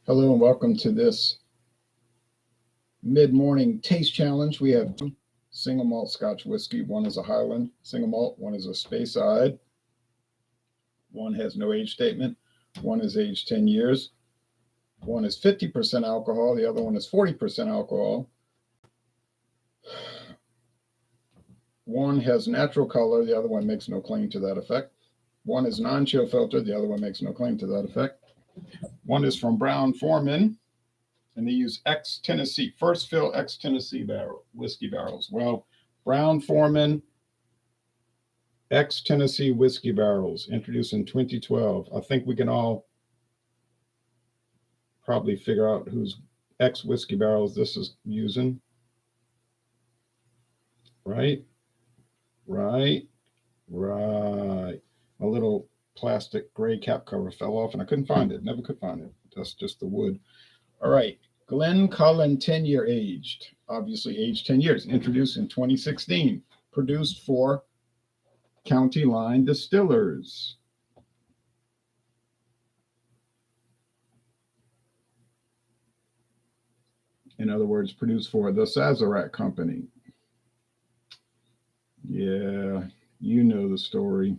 Hello and welcome to this mid-morning taste challenge. We have two single malt Scotch whiskey. One is a Highland single malt, one is a Speyside. One has no age statement. One is aged 10 years. One is 50% alcohol. The other one is 40% alcohol. One has natural color. The other one makes no claim to that effect. One is non-chill filtered. The other one makes no claim to that effect. One is from Brown-Forman, and they use ex-Tennessee, first fill ex-Tennessee whiskey barrels. Well, Brown-Forman ex-Tennessee whiskey barrels, introduced in 2012. I think we can all probably figure out whose ex-whiskey barrels this is using. Right. A little plastic gray cap cover fell off, and I couldn't find it. Never could find it. That's just the wood. All right. Glencullen 10-year aged, obviously aged 10 years, introduced in 2016, produced for County Line Distillers. In other words, produced for the Sazerac Company. Yeah, you know the story.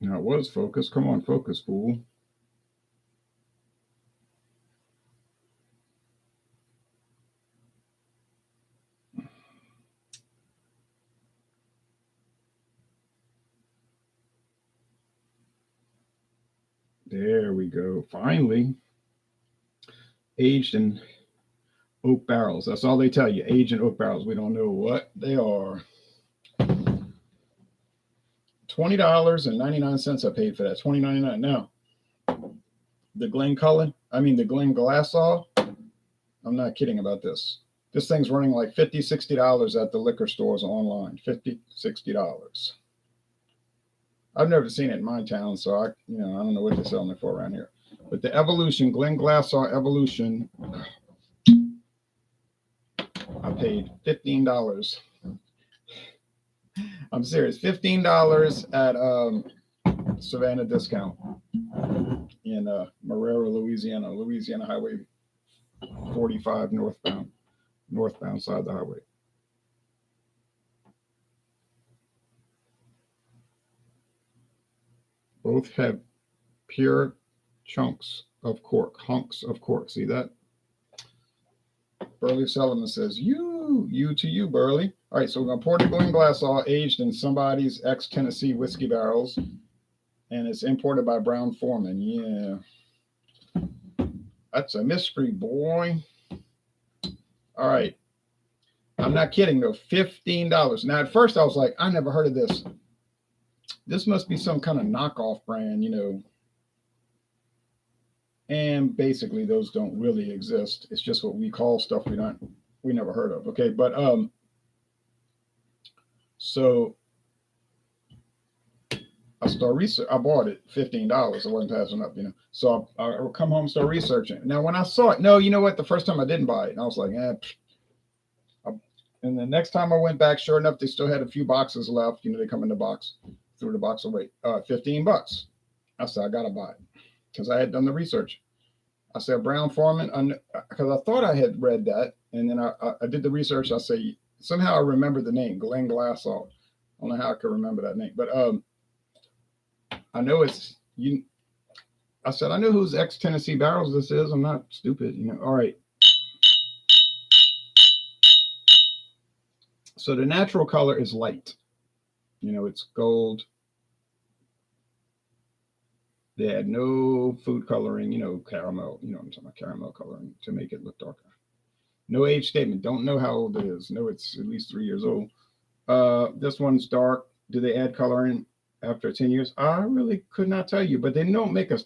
Now it was focus. Come on, focus, fool. There we go. Finally, aged in oak barrels. That's all they tell you. Aged in oak barrels. We don't know what they are. $20.99 I paid for that. $20.99. Now, the Glenglassaugh. I'm not kidding about this. This thing's running like $50, $60 at the liquor stores online. $50, $60. I've never seen it in my town, so I don't know what they're selling it for around here. But the Evolution, Glenglassaugh Evolution, I paid $15. I'm serious, $15 at Savannah Discount in Marrero, Louisiana Highway 45 northbound side of the highway. Both have pure hunks of cork. See that? Burley Sullivan says, you to you, Burley. All right, so we're going to pour the Glenglassaugh aged in somebody's ex-Tennessee whiskey barrels, and it's imported by Brown-Forman. Yeah. That's a mystery, boy. All right. I'm not kidding, though. $15. Now, at first, I was like, I never heard of this. This must be some kind of knockoff brand, And basically, those don't really exist. It's just what we call stuff we never heard of. Okay, but so I start research. I bought it $15. I wasn't passing up, So I come home and start researching. Now, when I saw it, no, you know what? The first time I didn't buy it, and I was like, and the next time I went back, sure enough, they still had a few boxes left. They come in the box. Threw the box away. $15. I said, I gotta buy it because I had done the research. I said Brown-Forman, because I thought I had read that, and then I did the research. I say somehow I remember the name Glenglassaugh. I don't know how I could remember that name, but I know it's you. I said I know whose ex-Tennessee barrels this is. I'm not stupid, All right. So the natural color is light. It's gold. They had no food coloring, caramel, I'm talking about caramel coloring to make it look darker. No age statement. Don't know how old it is. No, it's at least 3 years old. This one's dark. Do they add coloring after 10 years? I really could not tell you, but they don't make a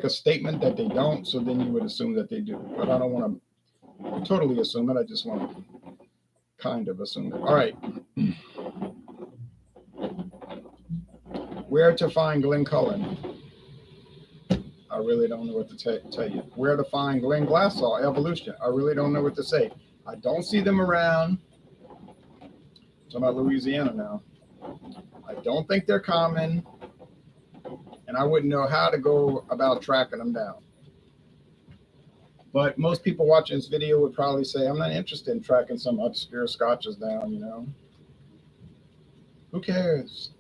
statement that they don't, so then you would assume that they do. But I don't want to totally assume it. I just want to kind of assume it. All right. Where to find Glencullen? I really don't know what to tell you. Where to find Glenglassaugh Evolution? I really don't know what to say. I don't see them around. Talking about Louisiana now. I don't think they're common, and I wouldn't know how to go about tracking them down. But most people watching this video would probably say, I'm not interested in tracking some obscure scotches down, you know. Who cares?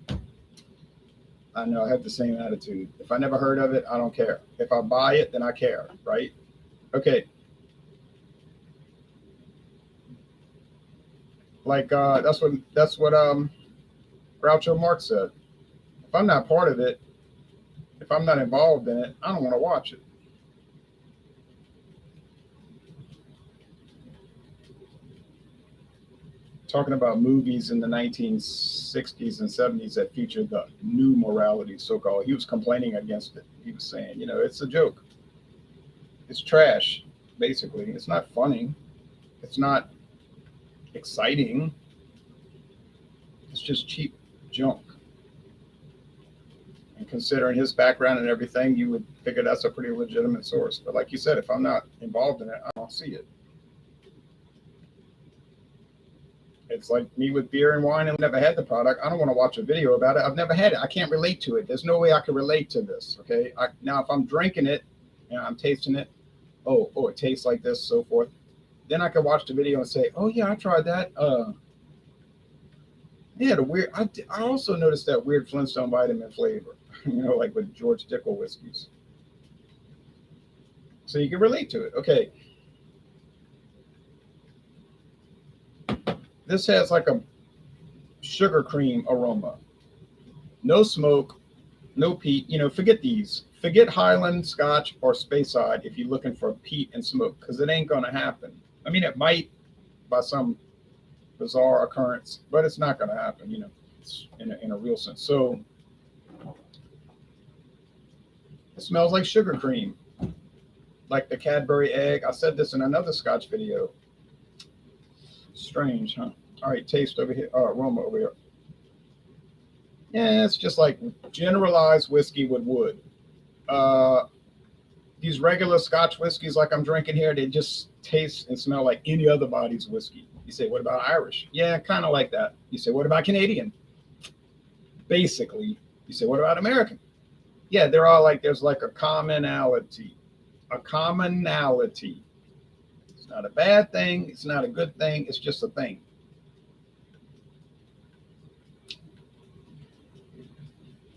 I know I have the same attitude. If I never heard of it, I don't care. If I buy it, then I care, right? Okay. Like that's what Groucho Marx said. If I'm not part of it, if I'm not involved in it, I don't want to watch it. Talking about movies in the 1960s and 70s that featured the new morality, so-called. He was complaining against it. He was saying, you know, it's a joke. It's trash, basically. It's not funny. It's not exciting. It's just cheap junk. And considering his background and everything, you would figure that's a pretty legitimate source. But like you said, if I'm not involved in it, I don't see it. It's like me with beer and wine and never had the product. I don't want to watch a video about it. I've never had it. I can't relate to it. There's no way I can relate to this. Okay. Now, if I'm drinking it and I'm tasting it, oh, it tastes like this, so forth. Then I can watch the video and say, oh yeah, I tried that. Yeah, the weird. I also noticed that weird Flintstone vitamin flavor, you know, like with George Dickel whiskeys. So you can relate to it. Okay. This has like a sugar cream aroma. No smoke, no peat. You know, forget these. Forget Highland, Scotch, or Speyside if you're looking for peat and smoke, because it ain't going to happen. I mean, it might by some bizarre occurrence, but it's not going to happen, you know, in a real sense. So it smells like sugar cream, like the Cadbury egg. I said this in another Scotch video. Strange, huh? All right, taste over here. Aroma over here. Yeah, it's just like generalized whiskey with wood. These regular Scotch whiskeys like I'm drinking here, they just taste and smell like any other body's whiskey. You say, what about Irish? Yeah, kind of like that. You say, what about Canadian? Basically. You say, what about American? Yeah, they're all like, there's like a commonality. A commonality. It's not a bad thing. It's not a good thing. It's just a thing.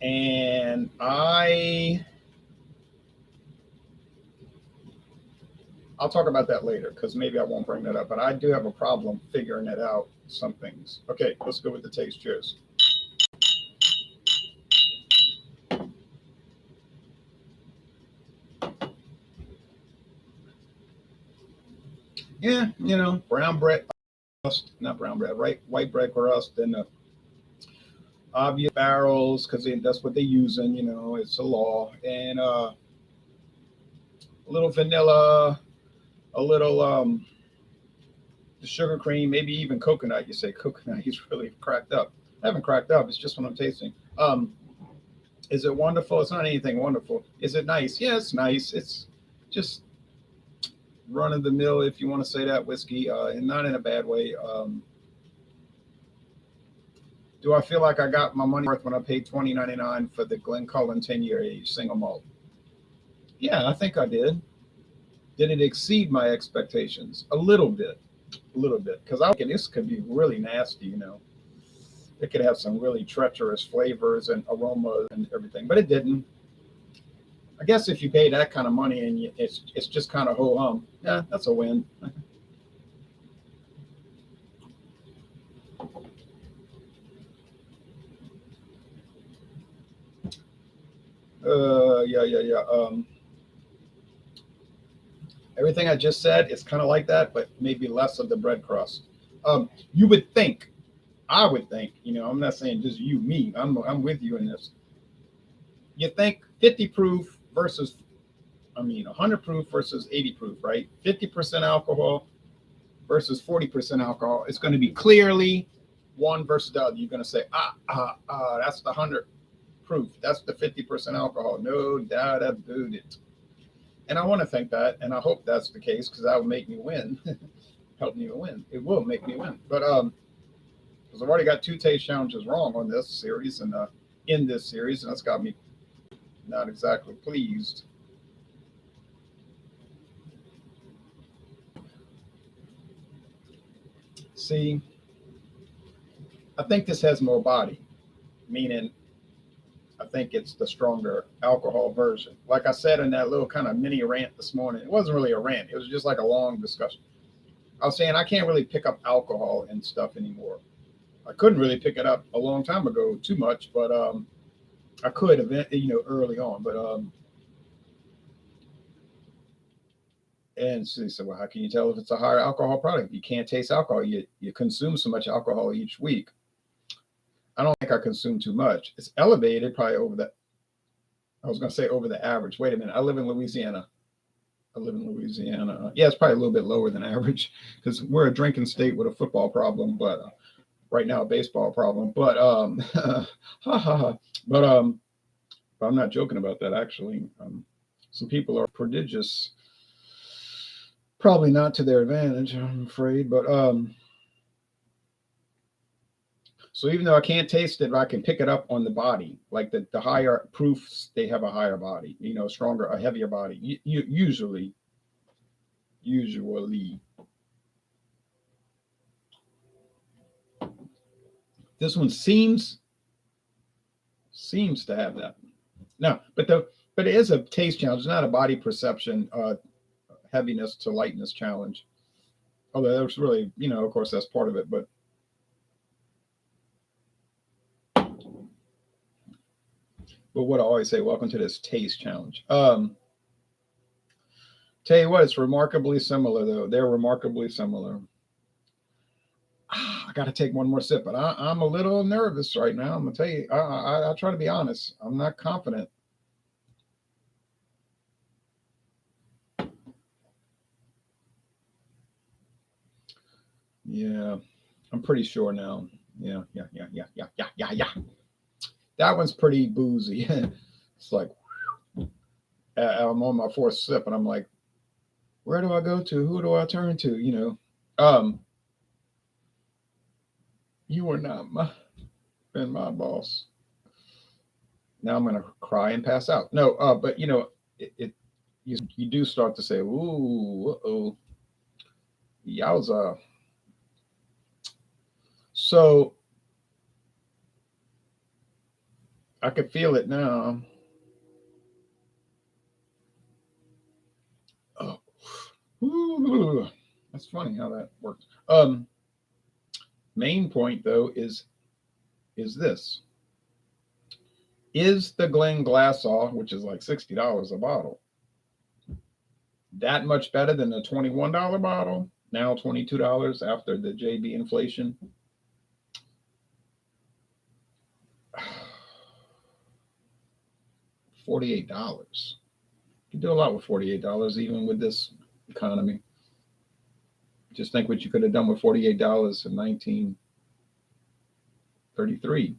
And I'll talk about that later because maybe I won't bring that up, but I do have a problem figuring it out, some things. Okay, let's go with the taste. Cheers. Yeah, you know, brown bread crust, not brown bread, right? White bread crust and the obvious barrels because that's what they're using, you know, it's a law. And a little vanilla, a little the sugar cream, maybe even coconut. You say coconut, he's really cracked up. I haven't cracked up, it's just what I'm tasting. Is it wonderful? It's not anything wonderful. Is it nice? Yeah, it's nice. It's just run of the mill, if you want to say that, whiskey, and not in a bad way. Do I feel like I got my money worth when I paid $20.99 for the Glencullen 10-year age single malt? Yeah, I think I did. Did it exceed my expectations? A little bit, because I think this could be really nasty, you know. It could have some really treacherous flavors and aromas and everything, but it didn't. I guess if you pay that kind of money and it's just kind of ho-hum, yeah, that's a win. Yeah. Everything I just said is kind of like that, but maybe less of the bread crust. You would think, I would think, you know, I'm not saying just you, me. I'm with you in this. You think 50 proof versus, 100 proof versus 80 proof, right? 50% alcohol versus 40% alcohol. It's going to be clearly one versus the other. You're going to say, that's the 100 proof. That's the 50% alcohol. No doubt about it. And I want to think that, and I hope that's the case because that will make me win. Help me to win. It will make me win. But because I've already got 2 taste challenges wrong on this series and in this series, and that's got me not exactly pleased. See, I think this has more body, meaning I think it's the stronger alcohol version. Like I said in that little kind of mini rant this morning, it wasn't really a rant. It was just like a long discussion. I was saying I can't really pick up alcohol and stuff anymore. I couldn't really pick it up a long time ago too much, but I could early on. But and so you said, well, how can you tell if it's a higher alcohol product? You can't taste alcohol. You consume so much alcohol each week. I don't think I consume too much. It's elevated probably over the, I was going to say over the average. Wait a minute. I live in Louisiana. Yeah, it's probably a little bit lower than average because we're a drinking state with a football problem, but right now a baseball problem. But but I'm not joking about that actually. Some people are prodigious, probably not to their advantage, I'm afraid. But so even though I can't taste it, I can pick it up on the body. Like the higher proofs, they have a higher body, stronger, a heavier body. Usually. This one seems to have that. No, but it is a taste challenge, it's not a body perception, heaviness to lightness challenge. Although there's really, of course, that's part of it, but what I always say, welcome to this taste challenge. Tell you what, it's remarkably similar, though. They're remarkably similar. I got to take one more sip, but I'm a little nervous right now. I'm going to tell you, I try to be honest. I'm not confident. Yeah, I'm pretty sure now. Yeah. That one's pretty boozy. It's like, I'm on my 4th sip, and I'm like, where do I go to? Who do I turn to? You are not been my boss. Now I'm gonna cry and pass out. No, but you do start to say, ooh, uh-oh, yowza. So I could feel it now. Oh, ooh, that's funny how that works. Main point though is this: is the Glenglassaugh, which is like $60 a bottle, that much better than the $21 bottle? Now $22 after the JB inflation. $48. You can do a lot with $48, even with this economy. Just think what you could have done with $48 in 1933.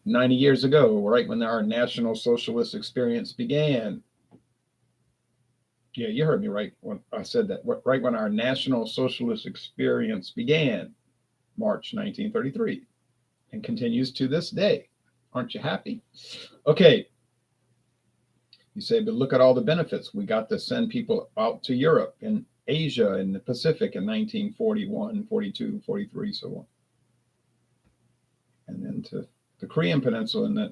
90 years ago, right when our National Socialist experience began. Yeah, you heard me right when I said that. Right when our National Socialist experience began, March 1933, and continues to this day. Aren't you happy? Okay. You say, but look at all the benefits. We got to send people out to Europe and Asia and the Pacific in 1941, 42, 43, so on. And then to the Korean Peninsula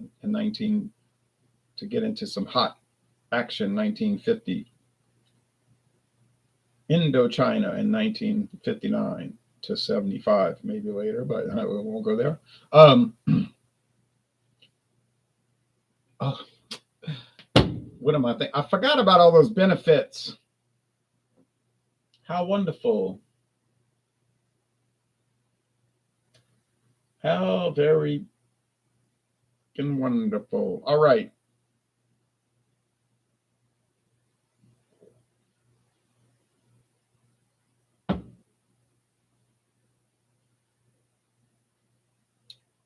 to get into some hot action, 1950. Indochina in 1959 to 75, maybe later, but we won't go there. What am I thinking? I forgot about all those benefits. How wonderful. How very wonderful. All right.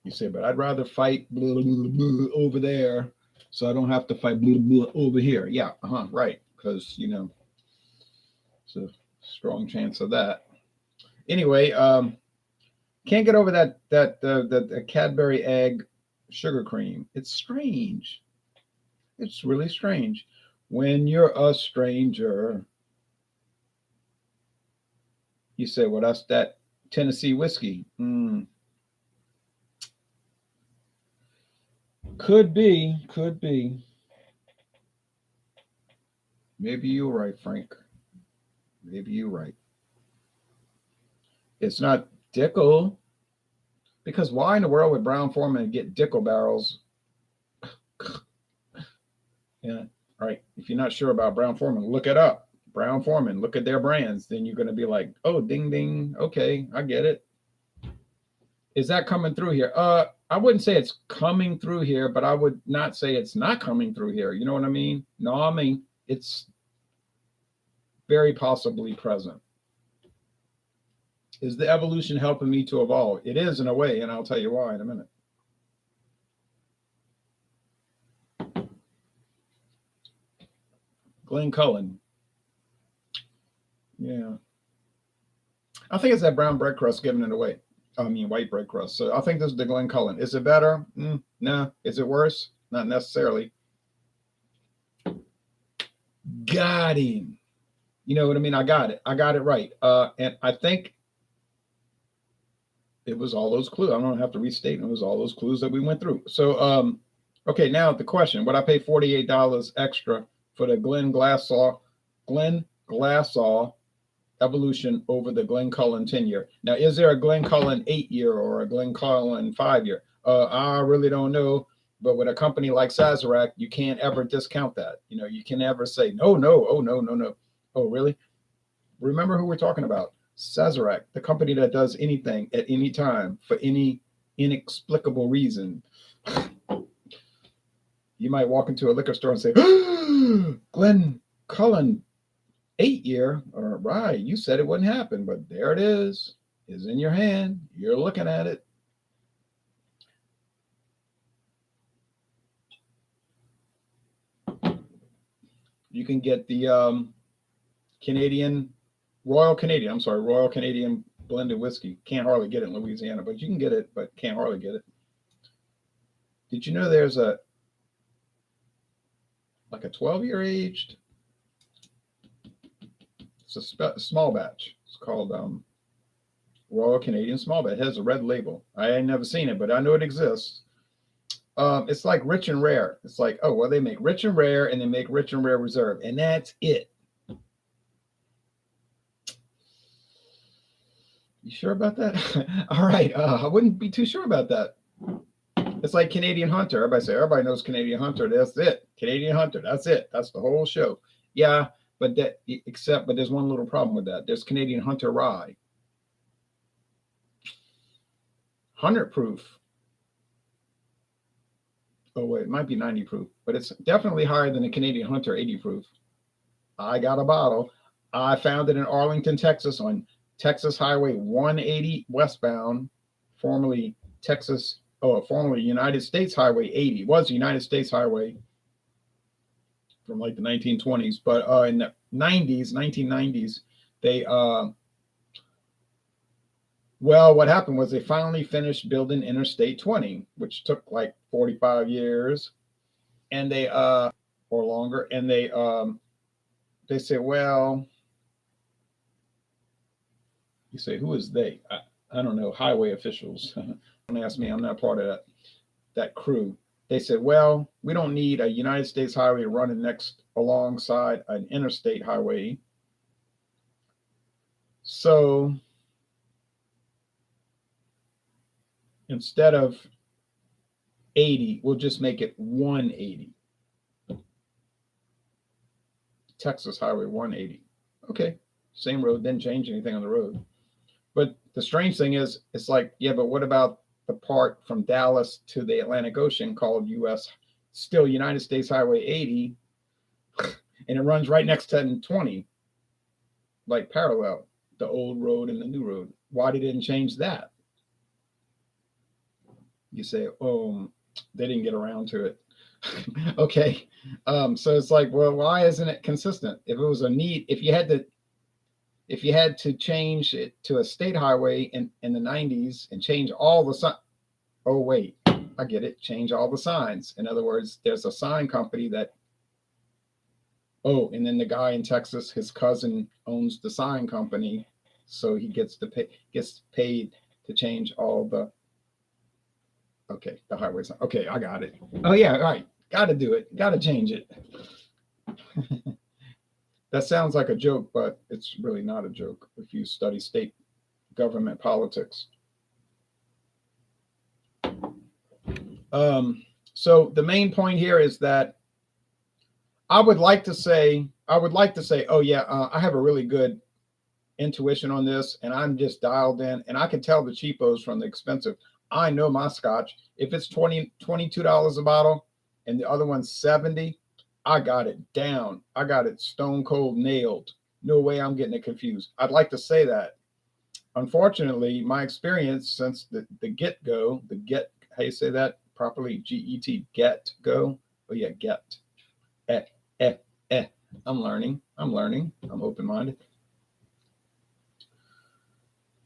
You say, but I'd rather fight blah, blah, blah, over there so I don't have to fight blah, blah, over here. Yeah, right. Because, it's a strong chance of that. Anyway, can't get over the Cadbury egg sugar cream. It's strange. It's really strange. When you're a stranger, you say, "Well, that's that Tennessee whiskey." Could be, could be. Maybe you're right, Frank. Maybe you're right. It's not Dickel, because why in the world would Brown-Forman get Dickel barrels? Yeah, all right. If you're not sure about Brown-Forman, look it up. Brown-Forman, look at their brands. Then you're going to be like, oh, ding, ding. Okay, I get it. Is that coming through here? I wouldn't say it's coming through here, but I would not say it's not coming through here. You know what I mean? No, I mean, it's very possibly present. Is the evolution helping me to evolve? It is in a way, and I'll tell you why in a minute. Glencullen. Yeah. I think it's that brown bread crust giving it away. I mean, white bread crust. So I think this is the Glencullen. Is it better? No. Is it worse? Not necessarily. Got him. You know what I mean? I got it. I got it right. And I think it was all those clues. I don't have to restate. It was all those clues that we went through. So, okay, now the question: would I pay $48 extra for the Glenglassaugh Evolution over the Glencullen 10-year? Now, is there a Glencullen 8-year or a Glencullen 5-year? I really don't know. But with a company like Sazerac, you can't ever discount that. You know, you can never say, no, oh, no. Oh, really? Remember who we're talking about. Sazerac, the company that does anything at any time for any inexplicable reason. You might walk into a liquor store and say, Glencullen 8-year. All right, you said it wouldn't happen, but there it is. It's in your hand. You're looking at it. You can get the Royal Canadian blended whiskey. Can't hardly get it in Louisiana, but you can get it, but can't hardly get it. Did you know there's a 12-year aged? It's a small batch. It's called Royal Canadian Small Batch. It has a red label. I ain't never seen it, but I know it exists. It's like Rich and Rare. It's like, oh, well, they make Rich and Rare and they make Rich and Rare Reserve, and that's it. You sure about that? All right. I wouldn't be too sure about that. It's like Canadian Hunter. Everybody knows Canadian Hunter. That's it. Canadian Hunter. That's it. That's the whole show. Yeah, but there's one little problem with that. There's Canadian Hunter Rye. 100 proof. Oh, wait, it might be 90 proof, but it's definitely higher than the Canadian Hunter 80 proof. I got a bottle. I found it in Arlington, Texas on Texas Highway 180 westbound, formerly United States Highway 80. It was the United States Highway from like the 1920s, but in the 1990s, they what happened was they finally finished building Interstate 20, which took like 45 years, and they or longer, and they said, well, you say, who is they? I don't know, highway officials. Don't ask me, I'm not part of that crew. They said, well, we don't need a United States highway running next alongside an interstate highway. So instead of 80, we'll just make it 180. Texas Highway 180. Okay, same road, didn't change anything on the road. But the strange thing is, it's like, yeah, but what about the part from Dallas to the Atlantic Ocean called still United States Highway 80, and it runs right next to 20, like parallel, the old road and the new road. Why they didn't change that? You say, oh, they didn't get around to it. Okay. So it's like, well, why isn't it consistent? If it was a need, if you had to, if you had to change it to a state highway in the 90s and change all the signs. Oh, wait, I get it. Change all the signs. In other words, there's a sign company that, oh, and then the guy in Texas, his cousin owns the sign company. So he gets paid to change all the, okay, the highway sign. Okay, I got it. Oh, yeah, right. Got to do it. Got to change it. That sounds like a joke, but it's really not a joke if you study state government politics. So the main point here is that I would like to say, oh yeah, I have a really good intuition on this, and I'm just dialed in, and I can tell the cheapos from the expensive. I know my Scotch. If it's $22 a bottle, and the other one's 70, I got it down. I got it stone cold nailed. No way I'm getting it confused. I'd like to say that. Unfortunately, my experience since the get-go, how you say that properly? G-E-T, get-go. Oh yeah, get. I'm learning. I'm open-minded.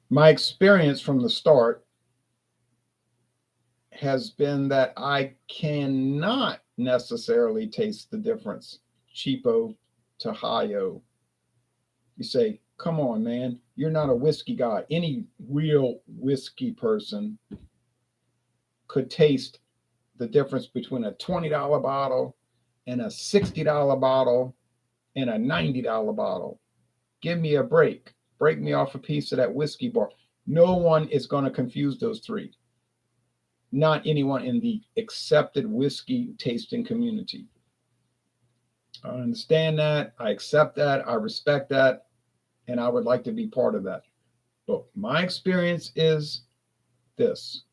My experience from the start has been that I cannot necessarily taste the difference, cheapo to high-o. You say, come on, man, you're not a whiskey guy. Any real whiskey person could taste the difference between a $20 bottle and a $60 bottle and a $90 bottle. Give me a break. Break me off a piece of that whiskey bar. No one is going to confuse those three. Not anyone in the accepted whiskey tasting community. I understand that. I accept that. I respect that. And I would like to be part of that. But my experience is this.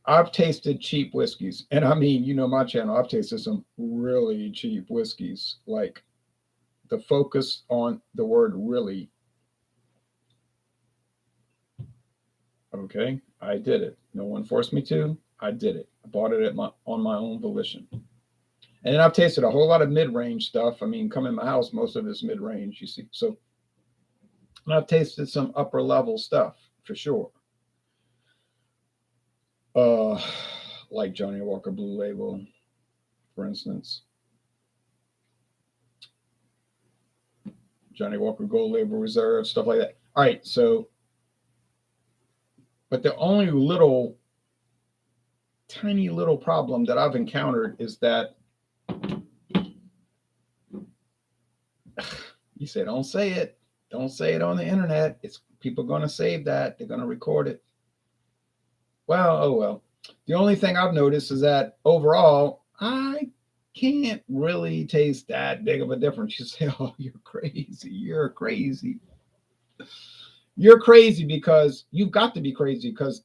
I've tasted cheap whiskeys. And I mean, you know my channel. I've tasted some really cheap whiskeys. Like the focus on the word really. Okay, I did it. No one forced me to. I did it. I bought it on my own volition. And then I've tasted a whole lot of mid-range stuff. I mean, come in my house, most of it's mid-range, you see. So and I've tasted some upper level stuff for sure. Like Johnny Walker Blue Label, for instance. Johnny Walker Gold Label Reserve, stuff like that. All right, so, but the only tiny little problem that I've encountered is that you say, don't say it. Don't say it on the internet. It's people going to save that. They're going to record it. Well, oh well. The only thing I've noticed is that overall, I can't really taste that big of a difference. You say, oh, you're crazy. You're crazy. You're crazy because you've got to be crazy because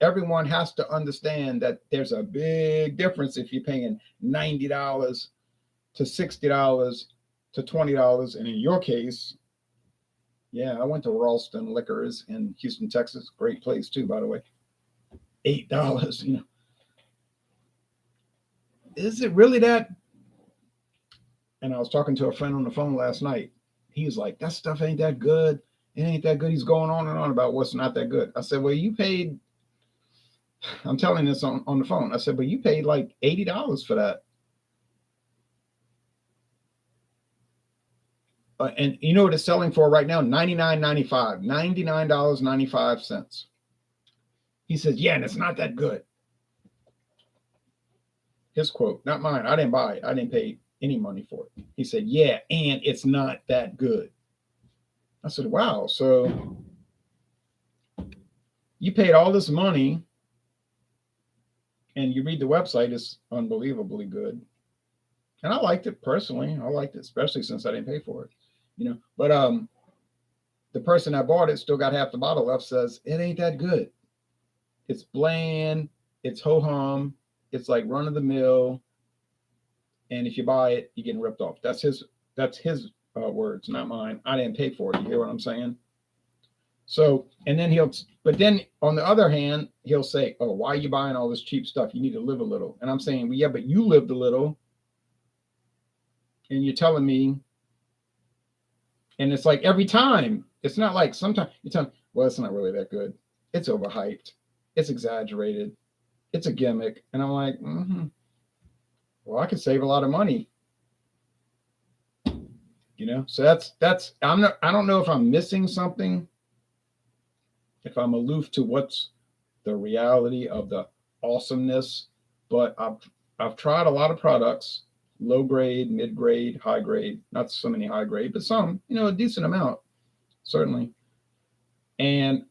everyone has to understand that there's a big difference if you're paying $90 to $60 to $20. And in your case, yeah, I went to Ralston Liquors in Houston, Texas. Great place too, by the way. $8, you know. Is it really that? And I was talking to a friend on the phone last night. He was like, that stuff ain't that good. It ain't that good. He's going on and on about what's not that good. I said, well, you paid, I'm telling this on the phone. I said, but you paid like $80 for that. And you know what it's selling for right now? $99.95. $99.95. He says, yeah, and it's not that good. His quote, not mine. I didn't buy it. I didn't pay any money for it. He said, yeah, and it's not that good. I said, wow. So you paid all this money and you read the website, it's unbelievably good. And I liked it personally. I liked it, especially since I didn't pay for it, you know. But the person that bought it still got half the bottle left, says it ain't that good. It's bland. It's ho-hum. It's like run of the mill. And if you buy it, you're getting ripped off. That's his words, not mine. I didn't pay for it. You hear what I'm saying? So, and then but then on the other hand, he'll say, oh, why are you buying all this cheap stuff? You need to live a little. And I'm saying, well, yeah, but you lived a little. And you're telling me And it's like every time, it's not like sometimes you tell me, well, it's not really that good. It's overhyped. It's exaggerated. It's a gimmick. And I'm like, well, I could save a lot of money, So I don't know if I'm missing something, if I'm aloof to what's the reality of the awesomeness, but I've tried a lot of products, low grade, mid grade, high grade, not so many high grade, but some, a decent amount, certainly. And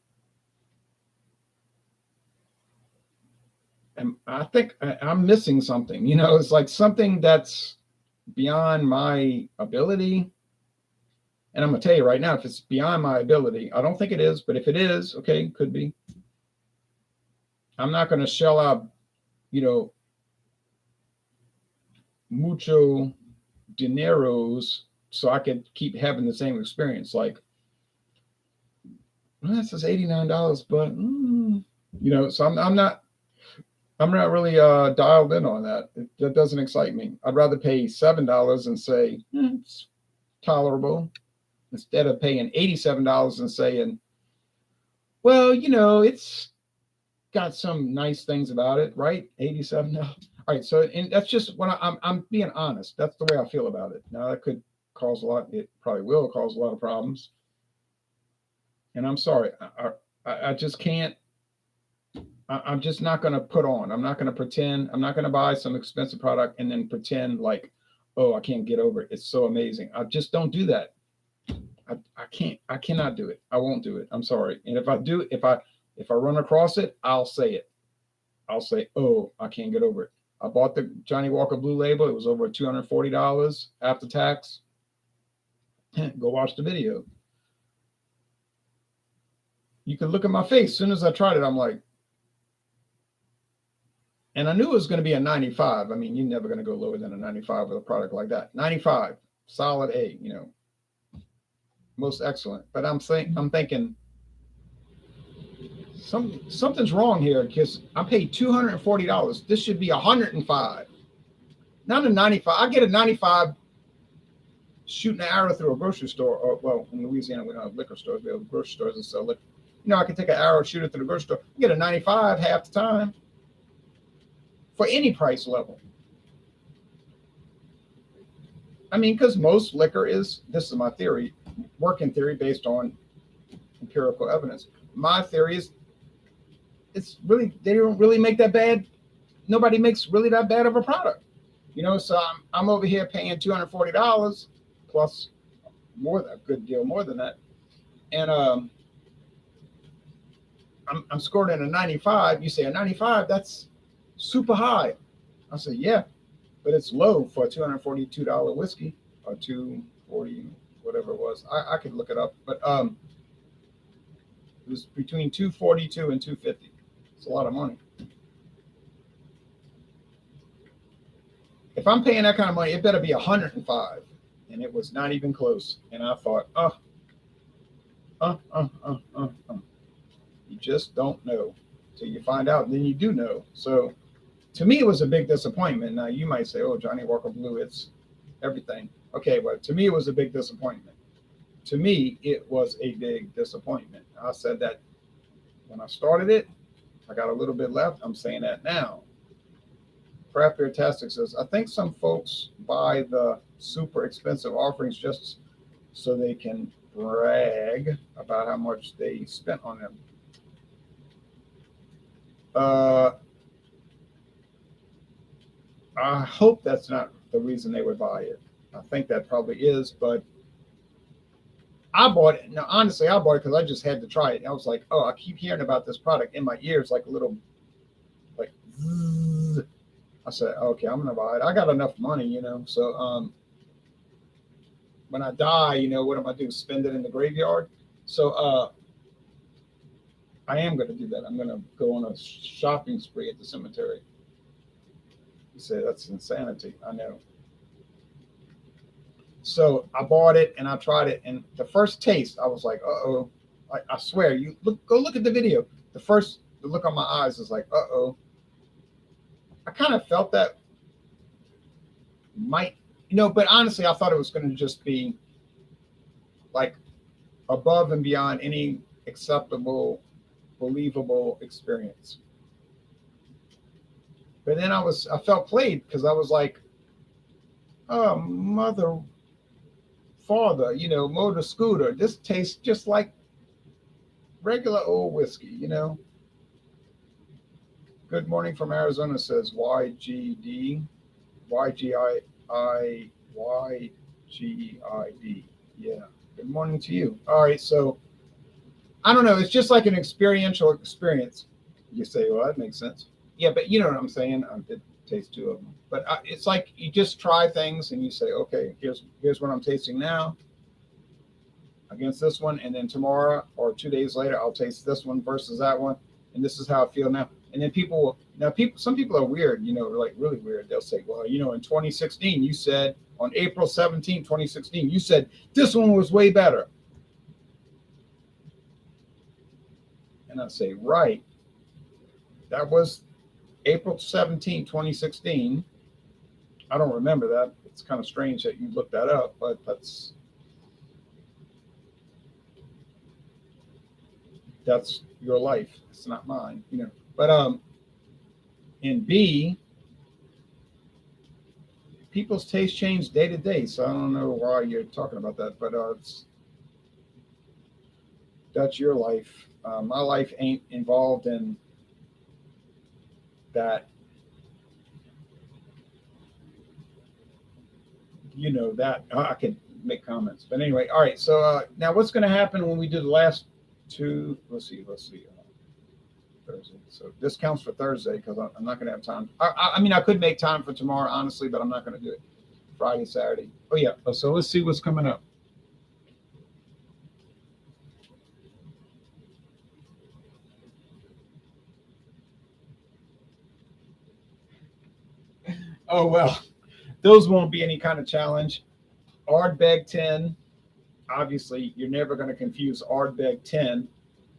I think I'm missing something, it's like something that's beyond my ability. And I'm going to tell you right now, if it's beyond my ability, I don't think it is, but if it is, okay, could be. I'm not going to shell out, mucho dineros so I could keep having the same experience. Like, well, that says $89, but so I'm not really dialed in on that. That doesn't excite me. I'd rather pay $7 and say it's tolerable instead of paying $87 and saying, well, it's got some nice things about it, right? $87. All right, so and that's just when I'm being honest. That's the way I feel about it. Now that could cause a lot. It probably will cause a lot of problems. And I'm sorry, I just can't. I'm just not going to put on. I'm not going to pretend. I'm not going to buy some expensive product and then pretend like, oh, I can't get over it. It's so amazing. I just don't do that. I can't. I cannot do it. I won't do it. I'm sorry. And if I do, if I run across it, I'll say it. I'll say, oh, I can't get over it. I bought the Johnnie Walker Blue Label. It was over $240 after tax. Go watch the video. You can look at my face. As soon as I tried it, I'm like, and I knew it was going to be a 95. I mean, you're never going to go lower than a 95 with a product like that. 95, solid A, most excellent. But I'm thinking something's wrong here because I paid $240. This should be $105, not a 95. I get a 95 shooting an arrow through a grocery store. Or, well, in Louisiana, we don't have liquor stores. We have grocery stores that sell liquor. I can take an arrow, shoot it through the grocery store, get a 95 half the time for any price level. I mean, because most liquor is, this is my theory, working theory based on empirical evidence. My theory is it's really, they don't really make that bad. Nobody makes really that bad of a product. So I'm over here paying $240 plus a good deal more than that. And I'm scored in a 95. You say a 95, that's super high. I say, yeah, but it's low for a $242 whiskey or $240, whatever it was. I could look it up, but it was between $242 and $250. It's a lot of money. If I'm paying that kind of money, it better be $105, and it was not even close. And I thought, you just don't know till you find out, and then you do know. So to me, it was a big disappointment. Now you might say, oh, Johnnie Walker Blue, it's everything. Okay, but to me, it was a big disappointment. To me, it was a big disappointment. I said that when I started it. I got a little bit left. I'm saying that now. Craft Beer Tastic says, I think some folks buy the super expensive offerings just so they can brag about how much they spent on them. I hope that's not the reason they would buy it. I think that probably is, but I bought it. Now, honestly, I bought it because I just had to try it. I was like, oh, I keep hearing about this product in my ears, like a little, like, zzz. I said, okay, I'm going to buy it. I got enough money, So when I die, what am I do? Spend it in the graveyard? So I am going to do that. I'm going to go on a shopping spree at the cemetery. You say that's insanity. I know. So I bought it and I tried it, and the first taste, I was like, uh-oh. I swear, go look at the video. The look on my eyes is like, uh-oh. I kind of felt that but honestly, I thought it was going to just be like above and beyond any acceptable, believable experience. But then I felt played because I was like, oh, mother, father, motor scooter. This tastes just like regular old whiskey. Good morning from Arizona, says YGD. YGID. Yeah. Good morning to you. All right. So I don't know. It's just like an experiential experience. You say, well, that makes sense. Yeah, but you know what I'm saying. I did taste two of them, but it's like you just try things and you say, okay, here's what I'm tasting now against this one, and then tomorrow or 2 days later, I'll taste this one versus that one, and this is how I feel now. And then some people are weird, like really weird. They'll say, well, in 2016, you said on April 17, 2016, you said this one was way better. And I say, right. That was April 17, 2016. I don't remember that. It's kind of strange that you looked that up, but that's your life. It's not mine, But in B, people's taste change day to day. So I don't know why you're talking about that, but that's your life. My life ain't involved in that. That I can make comments, but anyway. All right. So now, what's going to happen when we do the last two? Let's see. Thursday. So this counts for Thursday because I'm not going to have time. I mean, I could make time for tomorrow, honestly, but I'm not going to do it. Friday, Saturday. Oh yeah. So let's see what's coming up. Oh well, those won't be any kind of challenge. Ardbeg 10. Obviously, you're never going to confuse Ardbeg 10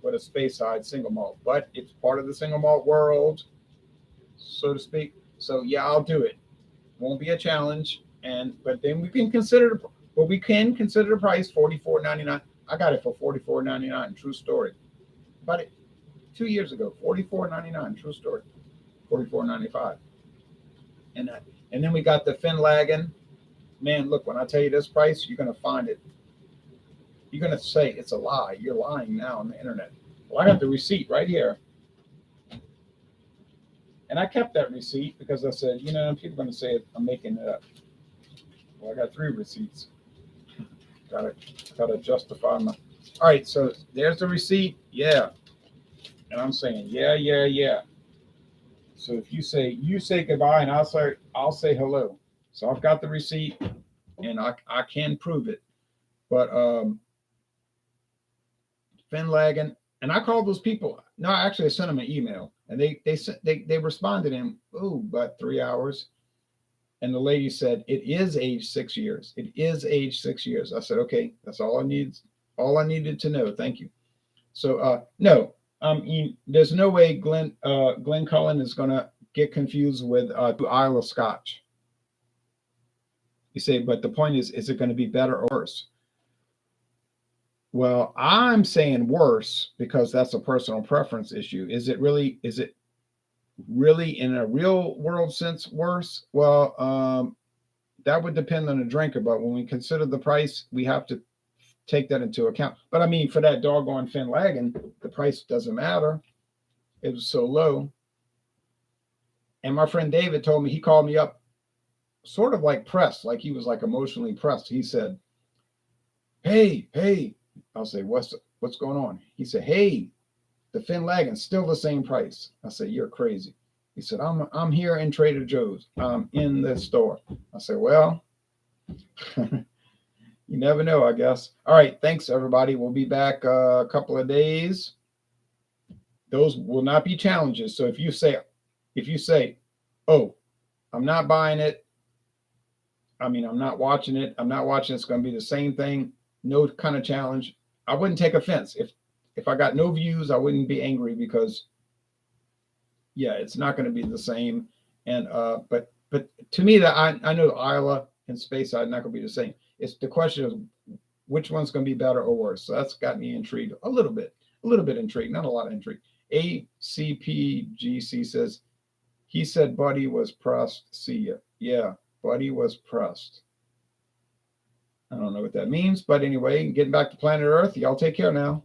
with a Speyside single malt, but it's part of the single malt world, so to speak. So yeah, I'll do it. Won't be a challenge, but then we can consider the price $44.99. I got it for $44.99. True story. Bought it 2 years ago. $44.99. True story. $44.95. And then we got the Finlagen. Man, look, when I tell you this price, you're gonna find it. You're gonna say it's a lie. You're lying now on the internet. Well, I got the receipt right here. And I kept that receipt because I said, people are going to say I'm making it up. Well, I got 3 receipts. Gotta justify my. All right, so there's the receipt. Yeah. And I'm saying, yeah. So if you say goodbye and I'll say hello. So I've got the receipt and I can prove it. But Finlagen, and I called those people. No, actually I sent them an email. And they responded in about 3 hours, and the lady said it is aged 6 years. It is aged 6 years. I said, okay, that's all I needed to know. Thank you. So no, there's no way Glencullen is gonna get confused with Isle of Scotch. You say, but the point is it going to be better or worse? Well, I'm saying worse because that's a personal preference issue. Is it really in a real world sense worse? Well, that would depend on the drinker, but when we consider the price, we have to take that into account. But I mean, for that doggone Finlagen, the price doesn't matter. It was so low. And my friend David told me, he called me up sort of like pressed, like he was like emotionally pressed. He said, hey, I'll say, what's going on? He said, hey, the Finlagen's still the same price. I said, you're crazy. He said, I'm here in Trader Joe's. I'm in the store. I said, well, you never know, I guess. All right, thanks everybody. We'll be back a couple of days. Those will not be challenges. So if you say, oh, I'm not buying it. I mean, I'm not watching it. It's going to be the same thing. No kind of challenge. I wouldn't take offense. If I got no views, I wouldn't be angry because, yeah, it's not going to be the same. And but to me, that I know Isla and Speyside are not going to be the same. It's the question of which one's going to be better or worse. So that's got me intrigued a little bit intrigued, not a lot of intrigue. ACPGC says, he said Buddy was pressed. See ya. Yeah, Buddy was pressed. I don't know what that means, but anyway, getting back to planet Earth. Y'all take care now.